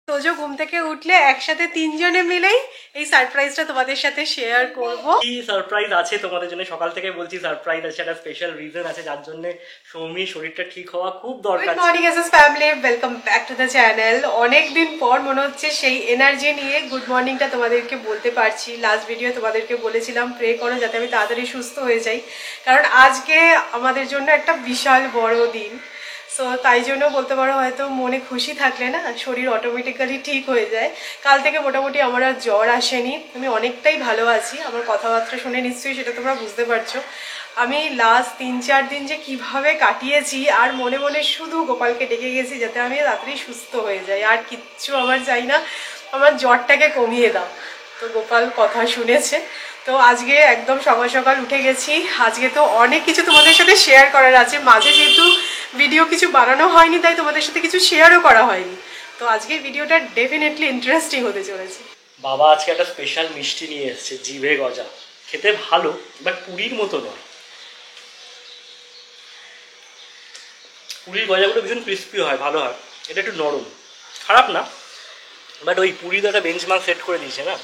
তোজো ঘুম থেকে উঠলে একসাথে তিনজনে মিলেই এই সারপ্রাইজটা তোমাদের সাথে শেয়ার করব। কি সারপ্রাইজ আছে তোমাদের জন্য সকাল থেকে বলছি, সারপ্রাইজ আছে, একটা স্পেশাল রিজন আছে যার জন্য সৌমির শরীরটা ঠিক হওয়া খুব দরকার। Good morning SS family, welcome back to the channel. অনেকদিন পর মনে হচ্ছে সেই এনার্জি নিয়ে গুড মর্নিংটা তোমাদেরকে বলতে পারছি। লাস্ট ভিডিও তোমাদেরকে বলেছিলাম প্রে করো যাতে আমি তাড়াতাড়ি সুস্থ হয়ে যাই, কারণ আজকে আমাদের জন্য একটা বিশাল বড় দিন। সো তাই জন্য বলতে পারো হয়তো মনে খুশি থাকলে না শরীর অটোমেটিক্যালি ঠিক হয়ে যায়। কাল থেকে মোটামুটি আমার আর জ্বর আসেনি, আমি অনেকটাই ভালো আছি। আমার কথাবার্তা শুনে নিশ্চয়ই সেটা তোমরা বুঝতে পারছো। আমি লাস্ট 3-4 দিন যে কিভাবে কাটিয়েছি, আর মনে মনে শুধু গোপালকে ডেকে গেছি যাতে আমি তাড়াতাড়ি সুস্থ হয়ে যাই, আর কিচ্ছু আমার চাই না, আমার জ্বরটাকে কমিয়ে দাও। তো গোপাল কথা শুনেছে। তো আজকে একদম সকাল সকাল উঠে গেছি। আজকে তো অনেক কিছু তোমাদের সাথে শেয়ার করার আছে, মাঝে যেহেতু ভিডিও কিছু বানানো হয়নি তাই তোমাদের সাথে কিছু শেয়ারও করা হয়নি। তো আজকে ভিডিওটা ডেফিনেটলি ইন্টারেস্টিং হতে চলেছে। বাবা আজকে একটা স্পেশাল মিষ্টি নিয়ে এসেছে, জিভে গজা। খেতে ভালো, বাট পুরীর মতো নয়। পুরীর গজাগুলো ভীষণ ক্রিস্পি হয়, ভালো হয়। এটা একটু নরম, খারাপ না, বাট ওই পুরীতে একটা বেঞ্চমার্ক সেট করে দিয়েছে না।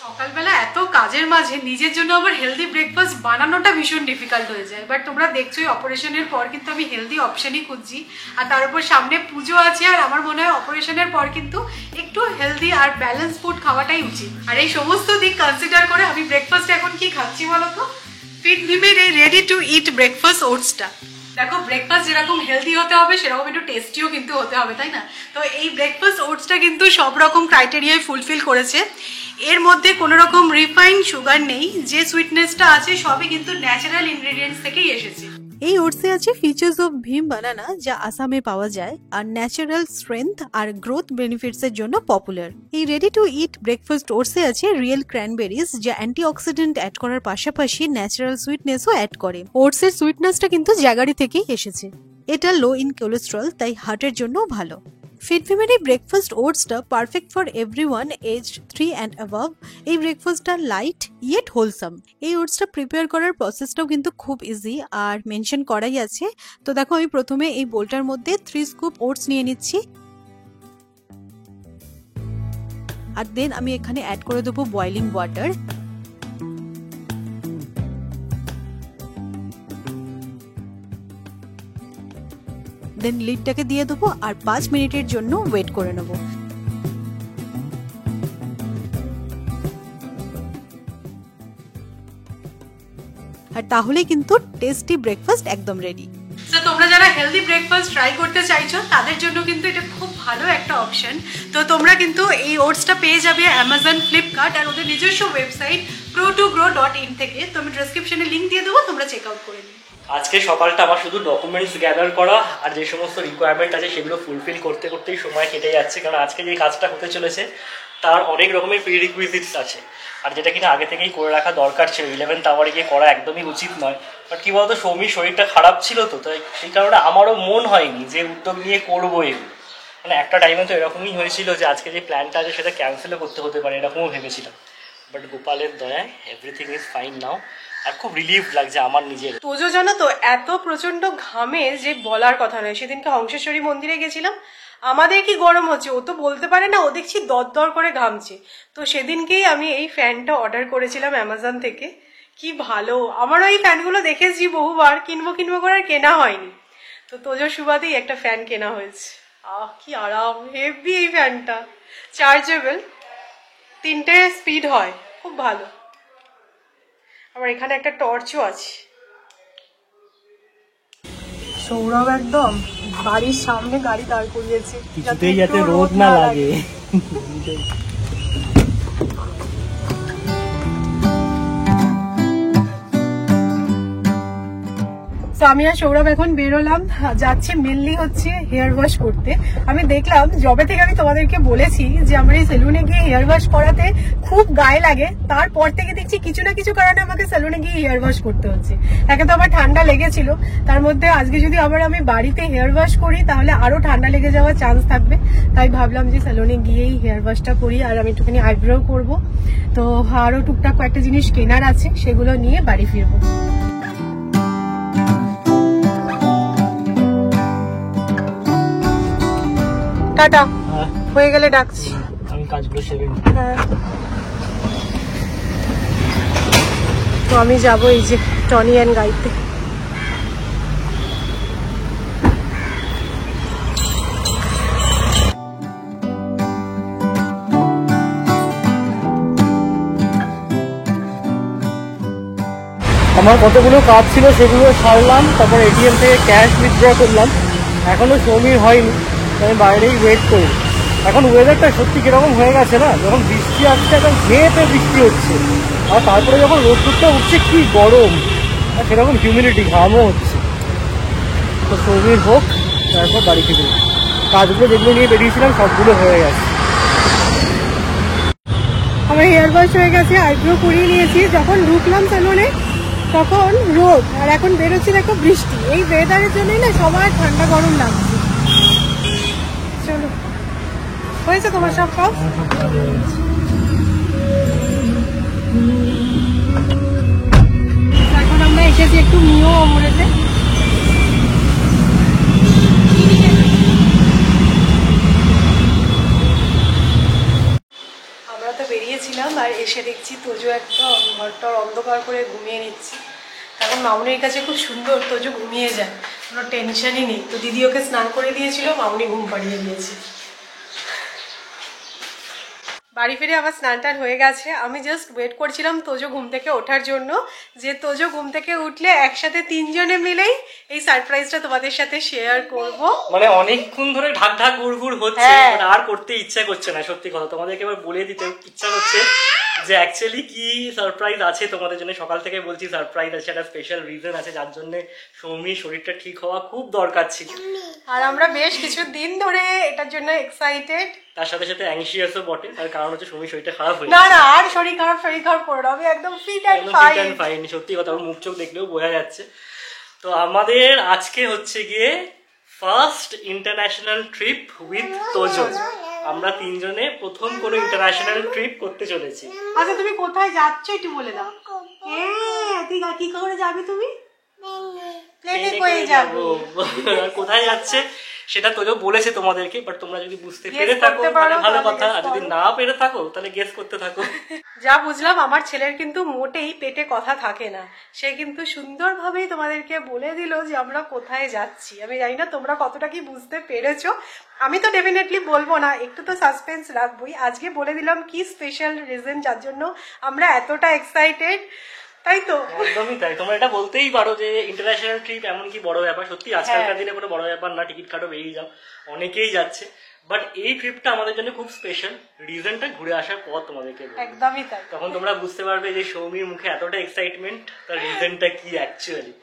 সকালবেলা এত কাজের মাঝে নিজের জন্য আবার হেলদি ব্রেকফাস্ট বানানোটা ভীষণ ডিফিকাল্ট হয়ে যায়। বাট তোমরা দেখছোই অপারেশনের পর কিন্তু আমি হেলদি অপশনই খুঁজছি, আর তার উপর সামনে পুজো আছে। আর আমার মনে হয় অপারেশনের পর কিন্তু একটু হেলদি আর ব্যালেন্স ফুড খাওয়াটাই উচিত। আর এই সমস্ত দিক কনসিডার করে আমি ব্রেকফাস্ট এখন কি খাচ্ছি বলতো, ফিটভিমের এই রেডি টু ইট ব্রেকফাস্ট ওটসটা। দেখো ব্রেকফাস্ট যেরকম হেলদি হতে হবে সেরকম একটু টেস্টিও কিন্তু হতে হবে, তাই না? তো এই ব্রেকফাস্ট ওটসটা কিন্তু সব রকম ক্রাইটেরিয়ায় ফুলফিল করেছে। এর মধ্যে কোনো রকম রিফাইন্ড সুগার নেই, যে সুইটনেসটা আছে সবই কিন্তু ন্যাচারাল ইনগ্রেডিয়েন্টস থেকেই এসেছে। এই ওটসে আছে ফিচার্স অফ ভীম বানানা, যা আসামে পাওয়া যায়, আর ন্যাচারাল স্ট্রেংথ আর গ্রোথ বেনিফিটস এর জন্য পপুলার। এই রেডি টু ইট ব্রেকফাস্ট ওটসে আছে রিয়েল ক্র্যানবেরিজ, যা অ্যান্টিঅক্সিডেন্ট অ্যাড করার পাশাপাশি ন্যাচারাল সুইটনেসও অ্যাড করে। ওটসের সুইটনেসটা কিন্তু জাগারি থেকেই এসেছে। এটা লো ইন কোলেস্ট্রল, তাই হার্টের জন্য ভালো। ফিটভিমের এই ব্রেকফাস্ট ওটসটা perfect for everyone aged 3 and above। এই ব্রেকফাস্টটা লাইট ইয়েট হোলসাম। এই ওটসটা প্রিপেয়ার করার প্রসেসটাও কিন্তু খুব ইজি, আর মেনশন করাই আছে। তো দেখো আমি প্রথমে এই বোলটার মধ্যে 3 স্কুপ ওটস নিয়ে নিচ্ছি, আর দেন আমি এখানে অ্যাড করে দেবো বয়েলিং ওয়াটার। দেন লিডটাকে দিয়ে দেবো আর 5 মিনিটের জন্য ওয়েট করে নেব। আর তাহলে কিন্তু টেস্টি ব্রেকফাস্ট একদম রেডি। তো তোমরা যারা হেলদি ব্রেকফাস্ট ট্রাই করতে চাইছো তাদের জন্য কিন্তু এটা খুব ভালো একটা অপশন। তো তোমরা কিন্তু এই ওটসটা পেয়ে যাবে অ্যামাজন, ফ্লিপকার্ট আর ওদের নিজস্ব ওয়েবসাইট pro2grow.in থেকে। তো আমি ডেসক্রিপশনে লিঙ্ক দিয়ে দেবো, তোমরা চেক আউট করে নিও। আজকে সকালটা আমার শুধু ডকুমেন্টস গ্যাদার করা আর যে সমস্ত রিকোয়ারমেন্ট আছে সেগুলো ফুলফিল করতে করতেই সময় কেটে যাচ্ছে, কারণ আজকে যে কাজটা হতে চলেছে তার অনেক রকমের প্রিরিকুইজিটস আছে, আর যেটা কিনা আগে থেকেই করে রাখা দরকার ছিল। 11th আওয়ারে গিয়ে করা একদমই উচিত নয়। বাট কী বলতো, সৌমির শরীরটা খারাপ ছিল, তো তাই সেই কারণে আমারও মন হয়নি যে উদ্যোগ নিয়ে করবো এগুলো। মানে একটা টাইমে তো এরকমই হয়েছিল যে আজকে যে প্ল্যানটা আছে সেটা ক্যান্সেলও করতে হতে পারে, এরকমও ভেবেছিলাম। বাট গোপালের দয়ায় এভরিথিং ইজ ফাইন নাও, আর খুব রিলিফ লাগছে আমার নিজের। তোজো জানো তো এত প্রচন্ড ঘামে যে বলার কথা নয়। সেদিনকে হংসেশ্বরী মন্দিরে গেছিলাম, আমাদের কি গরম হচ্ছে ও তো বলতে পারে না, ও দেখছি দরদর করে ঘামছে। তো সেদিনকেই আমি এই ফ্যানটা অর্ডার করেছিলাম অ্যামাজন থেকে। কি ভালো, আমারও এই ফ্যানগুলো দেখেছি বহুবার, কিনবো করে আর কেনা হয়নি। তো তোজোর সুবাদেই একটা ফ্যান কেনা হয়েছে। কি আরাম, হেভি এই ফ্যানটা, চার্জেবল, 3টে স্পিড হয়, খুব ভালো। আমার এখানে একটা টর্চও আছে। সৌরভ একদম বাড়ির সামনে গাড়ি দাঁড় করিয়েছে যাতে রোদ না লাগে। তো আমি আর সৌরভ এখন বেরোলাম, যাচ্ছি মেনলি হচ্ছে হেয়ার ওয়াশ করতে। আমি দেখলাম যবে থেকে আমি তোমাদেরকে বলেছি যে আমার এই সেলুনে গিয়ে হেয়ার ওয়াশ করাতে খুব গায়ে লাগে, তারপর থেকে দেখছি কিছু না কিছু কারণে আমাকে সেলুনে গিয়ে হেয়ার ওয়াশ করতে হচ্ছে। একে তো আমার ঠান্ডা লেগেছিল, তার মধ্যে আজকে যদি আবার আমি বাড়িতে হেয়ার ওয়াশ করি তাহলে আরো ঠান্ডা লেগে যাওয়ার চান্স থাকবে। তাই ভাবলাম যে সেলুনে গিয়েই হেয়ার ওয়াশটা করি। আর আমি একটুখানি আইব্রো করবো, তো আরো টুকটাক কয়েকটা জিনিস কেনার আছে, সেগুলো নিয়ে বাড়ি ফিরবো। টাটা। হয়ে গেলে ডাকছি। আমি কাজগুলো সেরে নিই। হ্যাঁ, তো আমি যাবো এই যে টনি অ্যান্ড গাইতে। আমার কতগুলো কাজ ছিল সেগুলো সারলাম, তারপর এটিএম থেকে ক্যাশ উইথড্র করলাম। এখনো সৌমির হয়নি, আমি বাইরেই ওয়েট করি। এখন ওয়েদারটা সত্যি কিরকম হয়ে গেছে না, যখন বৃষ্টি আসছে এখন ঝেঁপে বৃষ্টি হচ্ছে, আর তারপরে যখন রোদ্দুরটা উঠছে কি গরম, আর সেরকম হিউমিডিটি, ঘামও হচ্ছে। তো সৌমির হোক, তারপর বাড়ি থেকে কাজগুলো যেগুলো নিয়ে বেরিয়েছিলাম সবগুলো হয়ে গেছে। আমার হেয়ার ওয়াশ হয়ে গেছে, আইব্রো করিয়ে নিয়েছি। যখন ঢুকলাম স্যালনে তখন রোদ, আর এখন বেরোচ্ছে দেখো বৃষ্টি। এই ওয়েদারের জন্যই না সবার ঠান্ডা গরম লাগছে। চলো, হয়েছে তোমার সব কাজ? এখন আমরা এসেছি একটু মিও অমরেতে। আমরা তো বেরিয়েছিলাম আর এসে দেখছি তোজো একদম ঘরটার অন্ধকার করে ঘুমিয়ে নিচ্ছি। এখন মামুনির কাছে খুব সুন্দর, তোজো ঘুমিয়ে যায়, কোনো টেনশনই নেই। তো দিদি ওকে স্নান করে দিয়েছিল, মামুনি ঘুম পাড়িয়ে দিয়েছে। বাড়ি ফিরে আবার স্নান টান হয়ে গেছে। আমি জাস্ট ওয়েট করছিলাম তোজো ঘুম থেকে ওঠার জন্য, যে তোজো ঘুম থেকে উঠলে একসাথে তিনজনে মিলেই এই সারপ্রাইজটা তোমাদের সাথে শেয়ার করব। মানে অনেকক্ষণ ধরে ঢাক ঢাক গুড় হচ্ছে, আর করতে ইচ্ছা করছে না। সত্যি কথা তোমাদেরকে এবার বলে দিতে ইচ্ছা করছে যে অ্যাকচুয়ালি কি সারপ্রাইজ আছে তোমাদের জন্য। সকাল থেকে বলছি সারপ্রাইজ আছে, একটা স্পেশাল রিজন আছে যার জন্য সৌমির শরীরটা ঠিক হওয়া খুব দরকার ছিল। আর আমরা বেশ কিছু দিন ধরে এটার জন্য এক্সাইটেড, তার সাথে সাথে অ্যাংশিয়াসও বটে। তার কারণ হচ্ছে সৌমির শরীরটা খারাপ হয়েছে। না না, আর শরীর খারাপ করে না, আমি একদম ফিট অ্যান্ড ফাইন। সত্যি কথা, ওর মুখ চোখ দেখলেও বোঝা যাচ্ছে। তো আমাদের আজকে হচ্ছে গিয়ে first international trip with Tojo. আমরা তিনজনে প্রথম কোনো ইন্টারন্যাশনাল ট্রিপ করতে চলেছি। আচ্ছা, তুমি কোথায় যাচ্ছ একটু বলে দাও। তুই কি করে যাবি? তুমি প্লেনে করে যাবো। কোথায় যাচ্ছে সেটা তোজো বলেছে তোমাদেরকে, বাট তোমরা যদি বুঝতে পেরে থাকো তাহলে ভালো কথা, আর যদি না পেরে থাকো তাহলে গেস করতে থাকো। যা বুঝলাম, আমার ছেলের কিন্তু মোটেই পেটে কথা থাকে না। সে কিন্তু সুন্দরভাবেই তোমাদেরকে বলে দিল যে আমরা কোথায় যাচ্ছি। আমি জানি না তোমরা কতটা কি বুঝতে পেরেছো। আমি তো ডেফিনেটলি বলবো না, একটু তো সাসপেন্স রাখবোই। আজকে বলে দিলাম কি স্পেশাল রিজন যার জন্য আমরা এতটা এক্সাইটেড, তাই তো? একদমই তাই। তোমরা এটা বলতেই পারো যে ইন্টারন্যাশনাল ট্রিপ এমন কি বড় ব্যাপার। সত্যি আজকালকার দিনে কোনো বড় ব্যাপার না, টিকিট কাটো বেরিয়ে যাও, অনেকেই যাচ্ছে। বাট এই ট্রিপটা আমাদের জন্য খুব স্পেশাল। রিজনটা ঘুরে আসার পর তোমাদেরকে একদমই তাই, তখন তোমরা বুঝতে পারবে যে সৌমির মুখে এতটা এক্সাইটমেন্ট, তার রিজনটা কি অ্যাকচুয়ালি।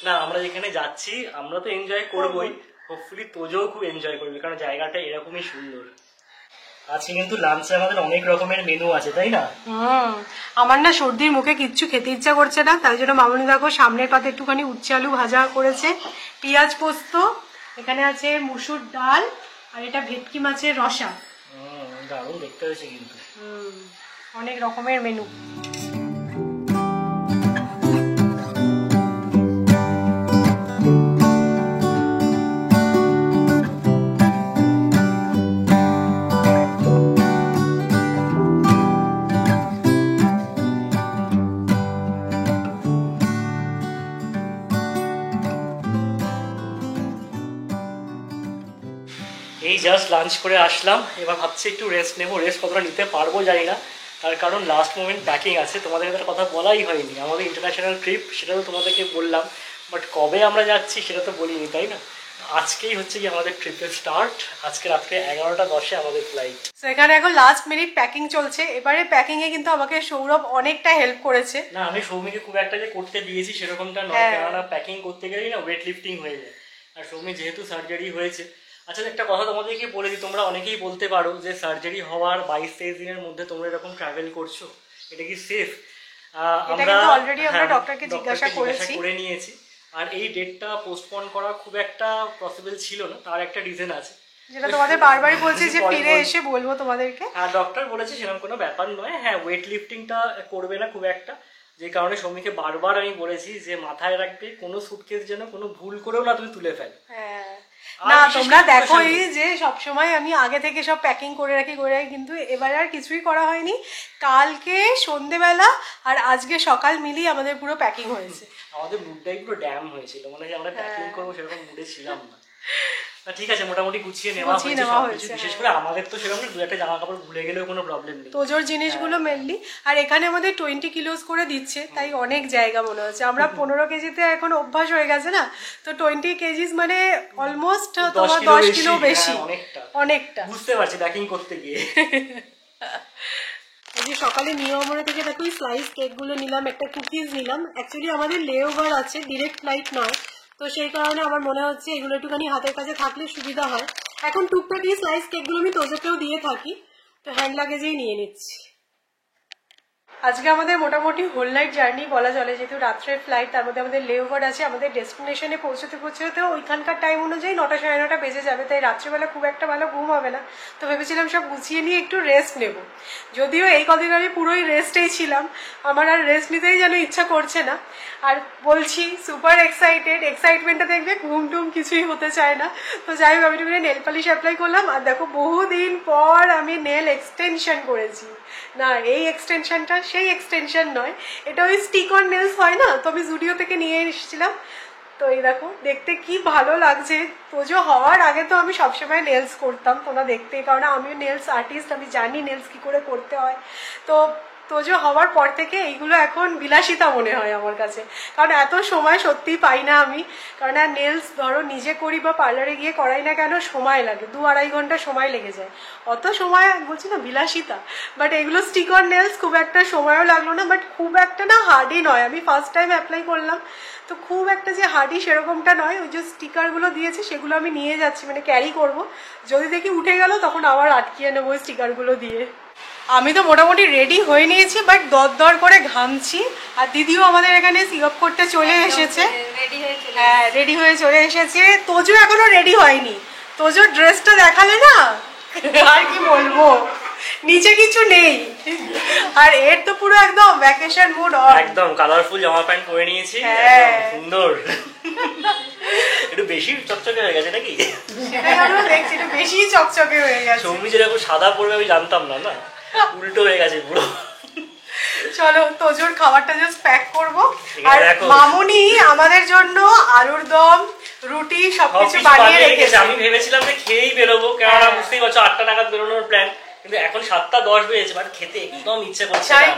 না, আমরা যেখানে যাচ্ছি আমরা তো এনজয় করবোই, হোপফুলি তোজোও খুব এনজয় করবে, কারণ জায়গাটা এরকমই সুন্দর। আজকে কিন্তু লাঞ্চে আমাদের অনেক রকমের মেনু আছে, তাই না? আমার না সর্দির মুখে কিচ্ছু খেতে ইচ্ছা করছে না, তাই জন্য মামুনি দেখো সামনের পাতে একটুখানি উচ্ছে আলু ভাজা করেছে, পেঁয়াজ পোস্ত, এখানে আছে মুসুর ডাল, আর এটা ভেটকি মাছের রসা। দারুণ দেখতে হয়েছে কিন্তু। অনেক রকমের মেনু। এই জাস্ট লাঞ্চ করে আসলাম, এবার ভাবছি একটু রেস্ট নেবো। রেস্ট কতটা নিতে পারবো জানি না, তার কারণ লাস্ট মোমেন্ট প্যাকিং আছে। তোমাদের একটা কথা বলাই হয়নি, আমাদের ইন্টারন্যাশনাল ট্রিপ সেটা তো তোমাদেরকে বললাম, বাট কবে আমরা যাচ্ছি সেটা তো বলিনি, তাই না? আজকেই হচ্ছে কি আমাদের ট্রিপের স্টার্ট। আজকে রাত্রে 11:10 আমাদের ফ্লাইট। তো এখানে এখন লাস্ট মিনিট প্যাকিং চলছে। এবারে প্যাকিং এ কিন্তু আমাকে সৌরভ অনেকটা হেল্প করেছে। না, আমি সৌমিকে খুব একটা যে করতে দিয়েছি সেরকমটা নয়, কেননা প্যাকিং করতে গেলেই না ওয়েট লিফটিং হয়ে যায়, আর সৌমি যেহেতু সার্জারি হয়েছে। আচ্ছা, একটা কথা তোমাদেরকে বলে দিই, তোমরা অনেকেই বলতে পারো যে সার্জারি হওয়ার 22-23 দিনের মধ্যে তোমরা এরকম ট্রাভেল করছো, এটা কি সেফ? আমরা অলরেডি আমরা ডক্টরকে জিজ্ঞাসা করে নিয়েছি, আর এই ডেটটা পোস্টপোন করা খুব একটা পসিবল ছিল না। তার একটা রিজন আছে, যেটা তোমাদের বারবারই বলছি যে ফিরে এসে বলবো তোমাদেরকে। হ্যাঁ, ডক্টর বলেছে সেরকম কোনো ব্যাপার নয়। হ্যাঁ, ওয়েট লিফটিংটা করবে না খুব একটা, যে কারণে সৌমিকে বারবার আমি বলেছি যে মাথায় রাখবে কোনো সুটকেস যেন কোনো ভুল করেও না তুমি তুলে ফেল। হ্যাঁ, না তোমরা দেখো এই যে সবসময় আমি আগে থেকে সব প্যাকিং করে রাখি কিন্তু এবার আর কিছুই করা হয়নি। কালকে সন্ধেবেলা আর আজকে সকাল মিলিয়ে আমাদের পুরো প্যাকিং হয়েছে। আমাদের মুডটাই পুরো ড্যাম হয়েছিল, মানে যে আমরা প্যাকিং করবো সেরকম মুডে ছিলাম না। ঠিক আছে, মোটামুটি গুছিয়ে নেওয়া হয়েছে। বিশেষ করে আমাদের তো সেরকম দু একটা জামা কাপড় ভুলে গেলেও কোনো প্রবলেম নেই, তোজোর জিনিসগুলো মেনলি। আর এখানে আমাদের 20 কিলোস করে দিচ্ছে, তাই অনেক জায়গা মনে হচ্ছে। আমরা 15 কেজিতে এখন অভ্যাস হয়ে গেছে না, তো 20 কেজিস মানে অলমোস্ট তোমার 10 কিলো বেশি, অনেকটা বুঝতে পারছি প্যাকিং করতে গিয়ে। আজকে সকালে নিয়মরে থেকে দেখো স্লাইস কেকগুলো নিলাম, একটা কুকিজ নিলাম। অ্যাকচুয়ালি আমাদের লেওভার আছে, ডিরেক্ট ফ্লাইট নয়, তো সেই কারণে আমার মনে হচ্ছে এগুলো একটুখানি হাতের কাছে থাকলে সুবিধা হয়। এখন টুকটাক এই স্লাইস কেকগুলো আমি তোজোকেও দিয়ে থাকি, তো হ্যান্ড লাগেজেই নিয়ে নিচ্ছি। আজকে আমাদের মোটামুটি হোল নাইট জার্নি বলা চলে, যেহেতু রাত্রের ফ্লাইট, তার মধ্যে আমাদের লেওভার আছে। আমাদের ডেস্টিনেশনে পৌঁছতেও ওইখানকার টাইম অনুযায়ী 9টা সাড়ে 9টা বেজে যাবে, তাই রাত্রেবেলা খুব একটা ভালো ঘুম হবে না। তো ভেবেছিলাম সব গুছিয়ে নিয়ে একটু রেস্ট নেব, যদিও এই কদিন আমি পুরোই রেস্টেই ছিলাম, আমার আর রেস্ট নিতেই যেন ইচ্ছা করছে না। আর বলছি সুপার এক্সাইটমেন্টটা দেখবে ঘুম টুম কিছুই হতে চায় না। তো যাই হোক আমি একটু নেল পালিশ অ্যাপ্লাই করলাম, আর দেখো বহুদিন পর আমি নেল এক্সটেনশন করেছি। না এই এক্সটেনশনটা সেই এক্সটেনশন নয়, এটা ওই স্টিক অন নেলস হয় না, তো আমি জুডিও থেকে নিয়ে এসেছিলাম। তো এই দেখো দেখতে কি ভালো লাগছে। তোজো হওয়ার আগে তো আমি সবসময় নেলস করতাম, তোমরা দেখতে, কারণ আমিও নেলস আর্টিস্ট, আমি জানি নেলস কি করে করতে হয়। তো তোজো হওয়ার পর থেকে এইগুলো এখন বিলাসিতা মনে হয় আমার কাছে, কারণ এত সময় সত্যি পাই না আমি। কারণ আর নেলস ধরো নিজে করি বা পার্লারে গিয়ে করাই না কেন, সময় লাগে, 2-2.5 ঘন্টা সময় লেগে যায়। অত সময় বলছি না বিলাসিতা, বাট এগুলো স্টিক অন নেলস খুব একটা সময়ও লাগলো না, বাট খুব একটা না হার্ডি নয়। আমি ফার্স্ট টাইম অ্যাপ্লাই করলাম, তো খুব একটা যে হার্ডি সেরকমটা নয়। ওই যে স্টিকারগুলো দিয়েছে সেগুলো আমি নিয়ে যাচ্ছি, মানে ক্যারি করব, যদি দেখি উঠে গেল তখন আবার আটকিয়ে নেবো ওই স্টিকারগুলো দিয়ে। আমি তো মোটামুটি রেডি হয়ে নিয়েছি, বাট দর করে ঘামছি। আর দিদিও আমাদের এখানে সিরাপ করতে চলে এসেছে, হ্যাঁ রেডি হয়ে চলে এসেছে। তোজো এখনো রেডি হয়নি, তোজোর ড্রেসটা দেখালে না আর কি বলবো, নিচে কিছু নেই। আর এর তো পুরো একদম ভ্যাকেশন মুড, একদম কালারফুল জামা প্যান্ট পরে নিয়েছি, সুন্দর। একটু বেশি চকচকে হয়ে গেছে নাকি? সেটাই আমরা দেখছি, একটু বেশি চকচকে হয়ে গেছে। সৌমি যেরকম সাদা পরবে আমি জানতাম না, না উল্টো হয়ে গেছে পুরো। চলো তোজোর খাবারটা জাস্ট প্যাক করবো। আর মামুনি আমাদের জন্য আলুর দম, রুটি সবকিছু বানিয়ে রেখেছে। আমি ভেবেছিলাম যে খেয়েই বেরোবো, কেননা বুঝতেই পারছো 8টা নাগাদ বেরোনোর প্ল্যান, কিন্তু এখন 7টা 10 বেজেছে, মানে খেতে একদম ইচ্ছে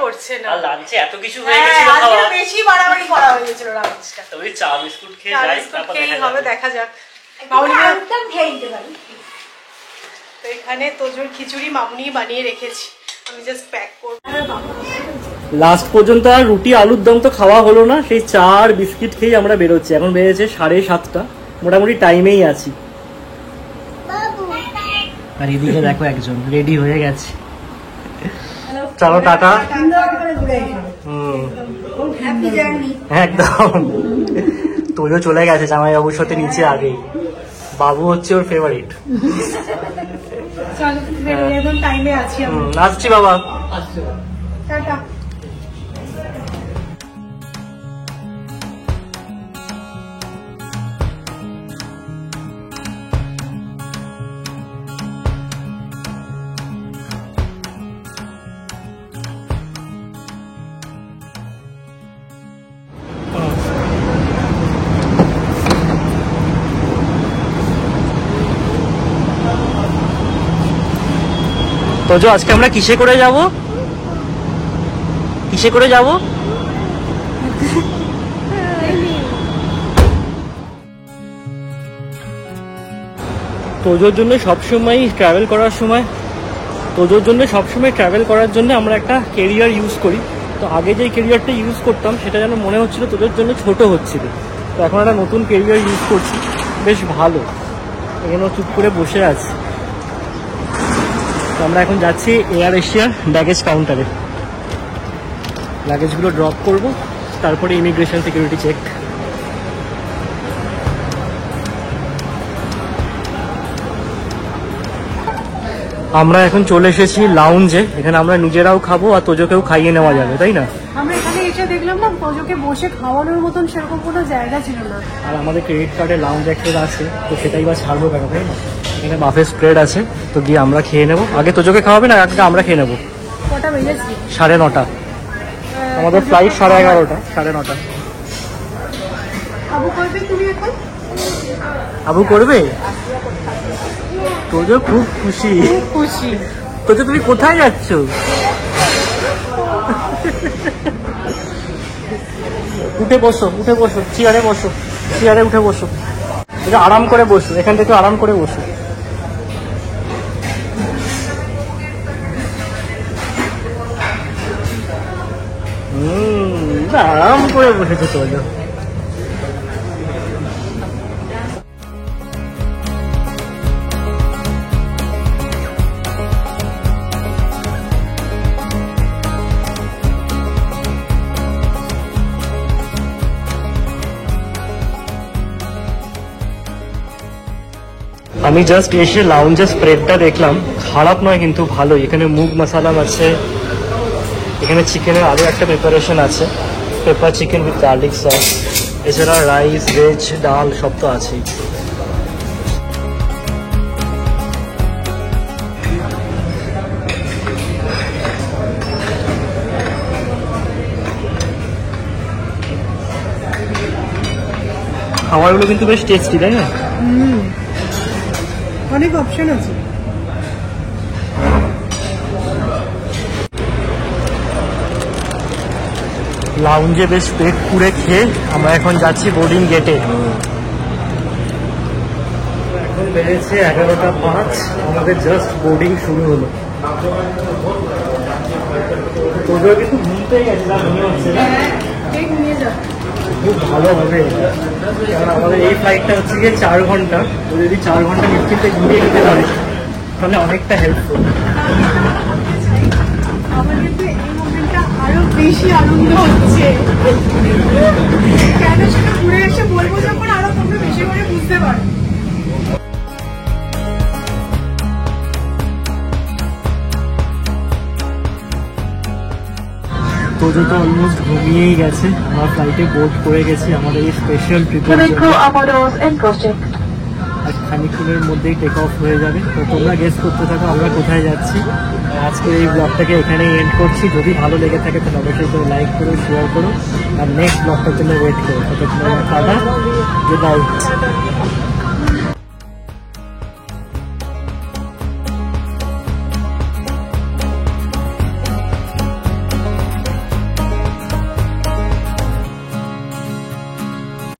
করছে না। আর লাঞ্চে এত কিছু হয়ে গেছিল, খাওয়া বেশি বাড়াবাড়ি করা হয়ে গেছিল লাঞ্চটা। তবে চা বিস্কুট খেয়ে যাই, তারপর দেখা যাক। মামুনি একদম খেয়ে নিতে পারি। তো এখানে তোজোর খিচুড়ি মামুনি বানিয়ে রেখেছি, আমি জাস্ট প্যাক করব। লাস্ট পর্যন্ত আর রুটি আলুর দম তো খাওয়া হলো না, সেই চা আর বিস্কিট খেয়ে আমরা বেরোচ্ছি। এখন বেজেছে 7:30, মোটামুটি টাইমেই আছি। আর এদিকে দেখো একজন রেডি হয়ে গেছে। চলো টাটা। একদম তোজো চলে গেছে জামাইবাবুর সাথে নিচে আগেই। বাবু হচ্ছে ওর ফেভারিট। আসছি বাবা, টাটা। তোজো আজকে আমরা কিসে করে যাব? তোজোর জন্য সবসময় ট্রাভেল করার জন্য আমরা একটা কেরিয়ার ইউজ করি। তো আগে যে কেরিয়ারটা ইউজ করতাম সেটা যেন মনে হচ্ছিল তোজোর জন্য ছোট হচ্ছিল, তো এখন একটা নতুন কেরিয়ার ইউজ করছি, বেশ ভালো। এখানে চুপ করে বসে আছে। তো আমরা এখন যাচ্ছি এয়ার এশিয়ার ব্যাগেজ কাউন্টারে, লাগেজগুলো ড্রপ করব, তারপরে ইমিগ্রেশন সিকিউরিটি চেক। আমরা এখন চলে এসেছি লাউঞ্জে, এখানে আমরা নিজেরাও খাবো আর তোজোকেও খাইয়ে নেওয়া যাবে, তাই না? আমরা এখানে এসে দেখলাম না তোজোকে বসে খাওয়ানোর মতন সেরকম কোনো জায়গা ছিল না। আর আমাদের ক্রেডিট কার্ডে লাউঞ্জ অ্যাক্সেস আছে, তো সেটাই বা ছাড়বো কেন, তাই না? এখানে বাফে স্প্রেড আছে, তো গিয়ে আমরা খেয়ে নেবো। আগে তোজোকে খাওয়াবে না, আগে আমরা খেয়ে নেবো। কটা বেজেছি? 9:30। আমাদের ফ্লাইট 11:30, 9:30। আবু করবে তুমি এখন? আবু করবে? তোজো খুব খুশি। খুশি। তোজো তুমি কোথায় যাচ্ছ? উঠে বসো, উঠে বসো, চেয়ারে বসো, চেয়ারে উঠে বসো, এটা আরাম করে বসো, এখান থেকে আরাম করে বসো। আরাম করে বসেছো তোজো। আমি জাস্ট এসে লাউঞ্জের স্প্রেডটা দেখলাম, খারাপ নয় কিন্তু ভালোই। এখানে মুগ মশালা আছে, এখানে চিকেনের আরও একটা প্রিপারেশন আছে, pepper chicken with garlic sauce, এছাড়া রাইস, ভেজ, ডাল সব তো আছেই। খাবারগুলো কিন্তু বেশ টেস্টি, তাই না? অনেক অপশন আছে। লাউঞ্জে বেশ পেট পুড়ে খেয়ে আমরা এখন যাচ্ছি বোর্ডিং গেটে। এখন বেড়েছে 11:05, আমাদের জাস্ট বোর্ডিং শুরু হলো। তোদের কিন্তু ঘুমতেই গেছে, মনে হচ্ছে না? খুব ভালো হবে, কারণ আমাদের এই ফ্লাইটটা হচ্ছে গিয়ে 4 ঘন্টা। তো যদি 4 ঘন্টা নিশ্চিন্তে ঘুরিয়ে নিতে পারে তাহলে অনেকটা হেল্পফুল। আমার কিন্তু এই মোমেন্টটা আরো বেশি আনন্দ হচ্ছে, কেন সেটা ঘুরে এসে বলবো যখন আরো তোমরা বেশি করে বুঝতে পারো। তোজো তো অলমোস্ট ঘুমিয়েই গেছে। আমরা ফ্লাইটে বোর্ড করে গেছি আমাদের এই স্পেশাল ট্রিপের জন্য। আর খানিকক্ষণের মধ্যেই টেক অফ হয়ে যাবে। তো তোমরা গেস করতে থাকো আমরা কোথায় যাচ্ছি। আজকে এই ব্লগটাকে এখানেই এন্ড করছি। যদি ভালো লেগে থাকে তাহলে অবশ্যই করে লাইক করো, শেয়ার করো, আর নেক্সট ব্লগটার জন্য ওয়েট করো। ততক্ষণ টাটা, গুড নাইট।